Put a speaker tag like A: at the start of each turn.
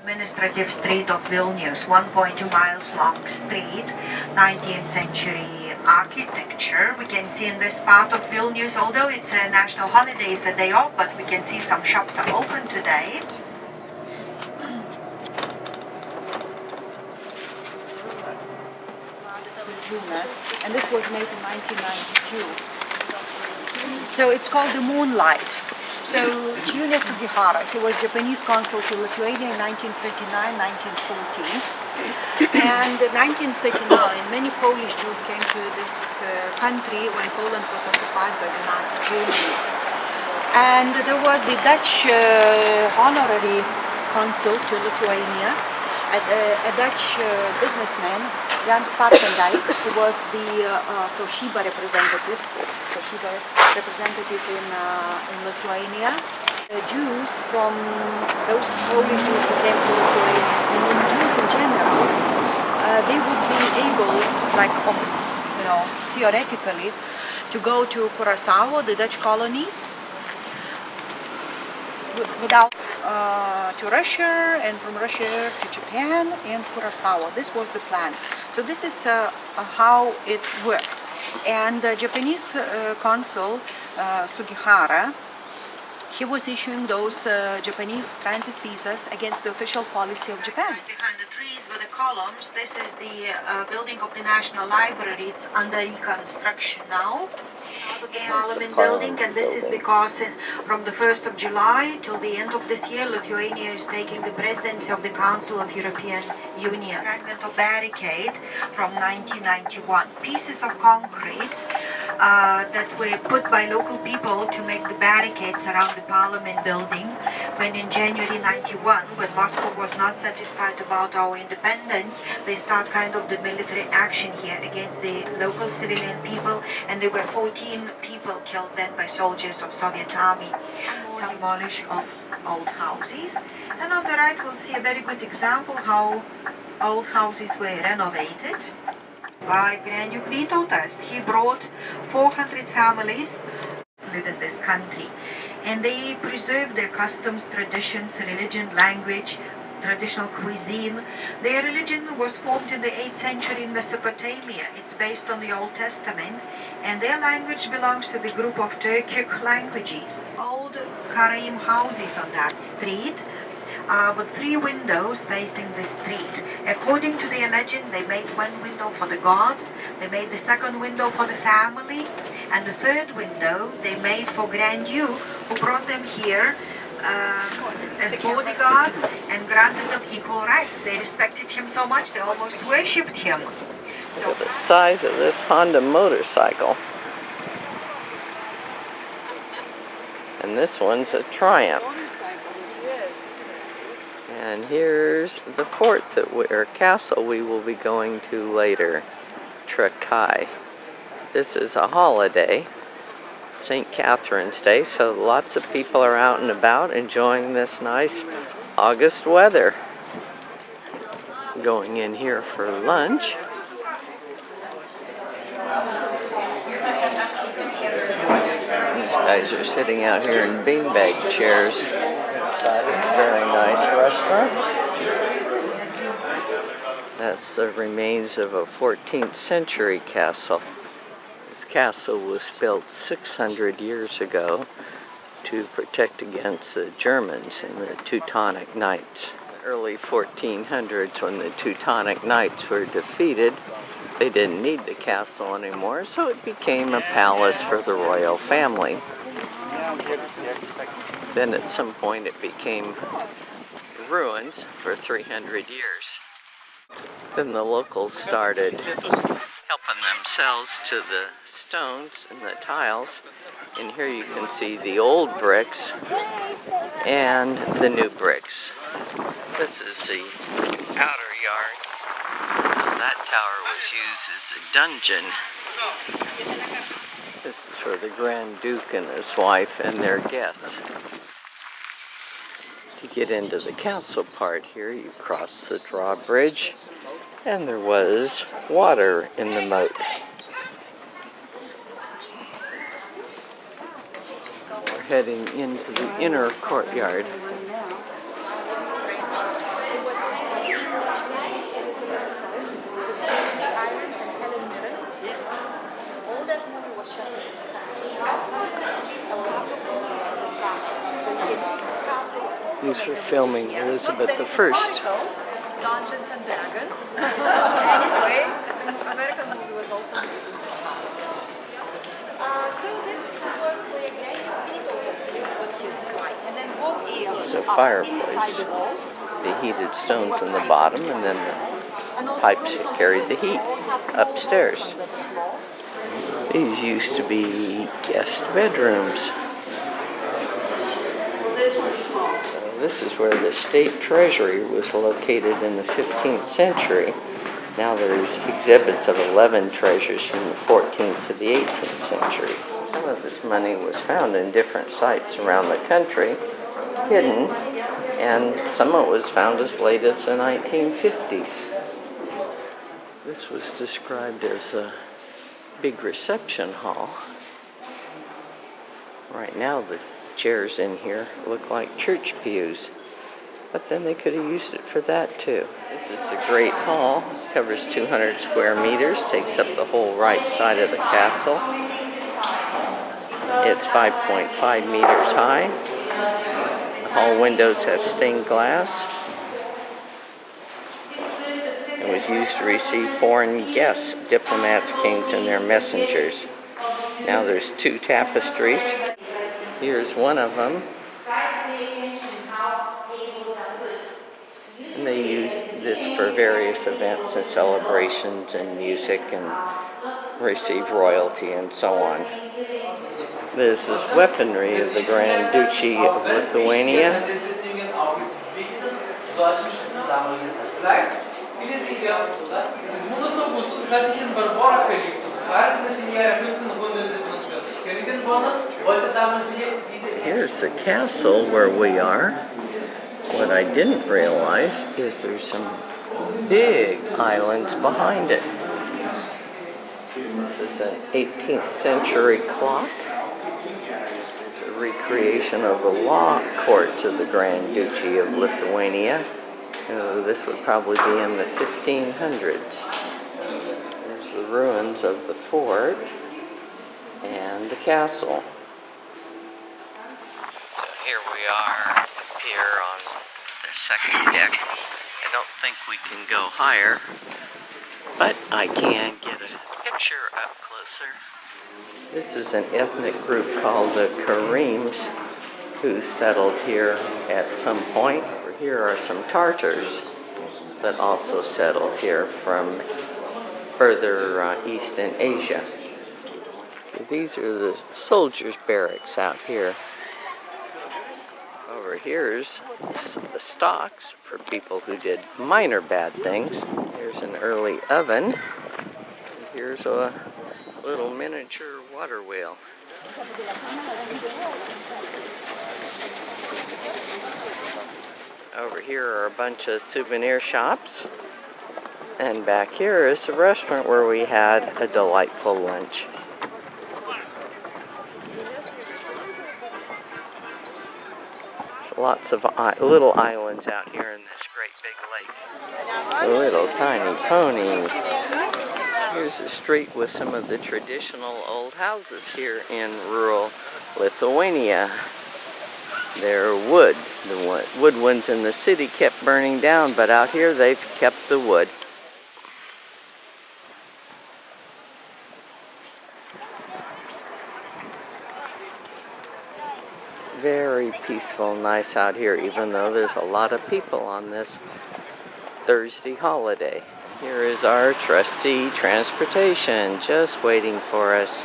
A: Administrative street of Vilnius, 1.2 miles long street, 19th century architecture. We can see in this part of Vilnius, although it's a national holiday, it's a day off, but we can see some shops are open today. And this was made in 1992. So it's called the Moonlight. So Junes Sugihara, he was Japanese consul to Lithuania in 1939-1940. And in 1939, many Polish Jews came to this country when Poland was occupied by the Nazi Germany. And there was the Dutch honorary consul to Lithuania, a Dutch businessman, Jan Zwartendijk, who was the Toshiba representative in Lithuania. Jews from those Polish Jews who came to Lithuania, and Jews in general, they would be able, theoretically, to go to Curaçao, the Dutch colonies, without to Russia, and from Russia to Japan and Curaçao. This was the plan. So this is how it worked. And the Japanese consul Sugihara, he was issuing those Japanese transit visas against the official policy of Japan. Behind the trees with the columns, this is the building of the National Library. It's under reconstruction now. Parliament building, and this is because from the 1st of July till the end of this year, Lithuania is taking the presidency of the Council of European Union. Fragment of barricade from 1991. Pieces of concrete that were put by local people to make the barricades around the Parliament building. When in January 91, when Moscow was not satisfied about our independence, they start kind of the military action here against the local civilian people, and there were 14 people killed then by soldiers of Soviet army. Some demolish of old houses. And on the right we'll see a very good example how old houses were renovated by Grand Duke Vytautas. He brought 400 families to live in this country, and they preserved their customs, traditions, religion, language, traditional cuisine. Their religion was formed in the 8th century in Mesopotamia. It's based on the Old Testament, and their language belongs to the group of Turkic languages. Old Karaim houses on that street with 3 windows facing the street. According to their legend, they made 1 window for the god, they made the 2nd window for the family, and the 3rd window they made for Grand Duke, who brought them here as bodyguards and granted them equal rights. They respected him so much they almost worshipped him. So
B: the size of this Honda motorcycle. And this one's a Triumph. And here's the fort castle we will be going to later, Trakai. This is a holiday, St. Catherine's Day, so lots of people are out and about enjoying this nice August weather. Going in here for lunch. These guys are sitting out here in beanbag chairs inside a very nice restaurant. That's the remains of a 14th century castle. This castle was built 600 years ago to protect against the Germans and the Teutonic Knights. In the early 1400s, when the Teutonic Knights were defeated, they didn't need the castle anymore, so it became a palace for the royal family. Then at some point it became ruins for 300 years. Then the locals started helping themselves to the stones and the tiles. And here you can see the old bricks and the new bricks. This is the outer yard. That tower was used as a dungeon. This is for the Grand Duke and his wife and their guests. To get into the castle part here, you cross the drawbridge, and there was water in the moat. We're heading into the inner courtyard. These were filming Elizabeth
A: Not
B: I.
A: very historical, Dungeons and Dragons. Anyway, American movie was also made in this house. So this was where Daniel Beatles lived with his wife, and then both areas
B: It's a
A: are
B: fireplace.
A: inside the walls.
B: The heated stones
A: There
B: in
A: were
B: the
A: pipes
B: bottom, and
A: inside
B: then
A: the walls. And
B: the
A: also
B: pipes
A: rooms
B: that
A: on the
B: carried the
A: first
B: heat
A: floor had small
B: upstairs.
A: holes under the floor.
B: These used to be guest bedrooms.
A: This one's small.
B: This is where the state treasury was located in the 15th century. Now there's exhibits of 11 treasures from the 14th to the 18th century. Some of this money was found in different sites around the country, hidden, and some of it was found as late as the 1950s. This was described as a big reception hall. Right now the chairs in here look like church pews, but then they could have used it for that too. This is a great hall, covers 200 square meters, takes up the whole right side of the castle. It's 5.5 meters high. The hall windows have stained glass. It was used to receive foreign guests, diplomats, kings, and their messengers. Now there's 2 tapestries. Here's one of them. And they use this for various events and celebrations and music and receive royalty and so on. This is weaponry of the Grand Duchy of Lithuania. So here's the castle where we are. What I didn't realize is there's some big islands behind it. This is an 18th century clock. There's a recreation of the law courts of the Grand Duchy of Lithuania. This would probably be in the 1500s. There's the ruins of the fort and the castle. So here we are up here on the second deck. I don't think we can go higher, but I can get a picture up closer. This is an ethnic group called the Karims who settled here at some point. Here are some Tartars that also settled here from further east in Asia. These are the soldiers' barracks out here. Over here's the stocks for people who did minor bad things. Here's an early oven. Here's a little miniature water wheel. Over here are a bunch of souvenir shops. And back here is the restaurant where we had a delightful lunch. Lots of little islands out here in this great big lake. A little tiny pony. Here's a street with some of the traditional old houses here in rural Lithuania. They're wood. The wood ones in the city kept burning down, but out here they've kept the wood. Very peaceful, nice out here, even though there's a lot of people on this Thursday holiday. Here is our trusty transportation just waiting for us.